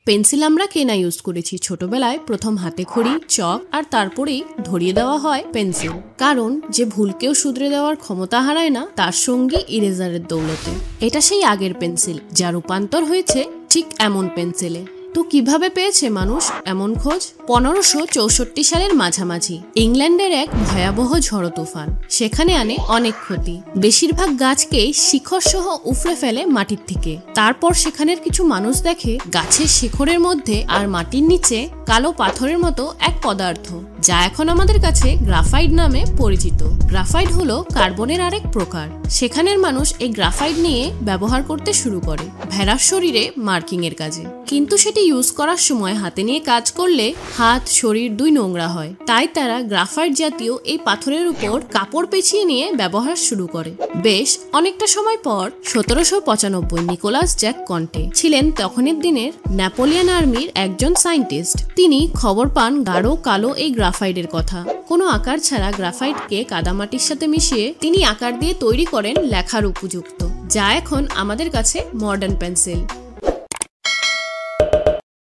Pencil আমরা কেনা use করেছি ছোটবেলায়, প্রথম হাতে খড়ি, চক আর তারপরেই ধরিয়ে দেওয়া হয় পেন্সিল। কারণ যে ভুলকেও শুধরে দেওয়ার ক্ষমতা হারায় না, তার সঙ্গী ইরেজারের দৌলতে। এটা সেই আগের পেন্সিল যা রূপান্তর হয়েছে ঠিক এমন পেন্সিলে। তো কিভাবে পেয়েছে মানুষ এমন খোঁজ? 1564 সালের মাঝামাঝি ইংল্যান্ডের এক ভয়াবহ ঝড়ো তুফান সেখানে আনে অনেক ক্ষতি। বেশিরভাগ গাছকেই শিখর সহ উফড়ে ফেলে মাটির থেকে। তারপর সেখানের কিছু মানুষ দেখে গাছের শিখরের মধ্যে আর মাটির নিচে কালো পাথরের মতো এক পদার্থ, যা এখন আমাদের কাছে গ্রাফাইট নামে পরিচিত। গ্রাফাইট হলো কার্বনের আরেক প্রকার। সেখানের মানুষ এই গ্রাফাইট নিয়ে ব্যবহার করতে শুরু করে ভেড়ার শরীরে মার্কিং এর কাজে। কিন্তু সেটি ইউজ করার সময় হাতে নিয়ে কাজ করলে হাত, শরীর দুই নোংরা হয়। তাই তারা গ্রাফাইট জাতীয় এই পাথরের উপর কাপড় পেঁচিয়ে নিয়ে ব্যবহার শুরু করে। বেশ অনেকটা সময় পর 1795 নিকোলাস জ্যাক কন্টে ছিলেন তখনের দিনের নেপোলিয়ান আর্মির একজন সায়েন্টিস্ট। তিনি খবর পান গাঢ় কালো এই গ্রাফাইটের কথা। কোনো আকার ছাড়া গ্রাফাইটকে কাদামাটির সাথে মিশিয়ে তিনি আকার দিয়ে তৈরি করেন লেখার উপযুক্ত, যা এখন আমাদের কাছে মডার্ন পেন্সিল।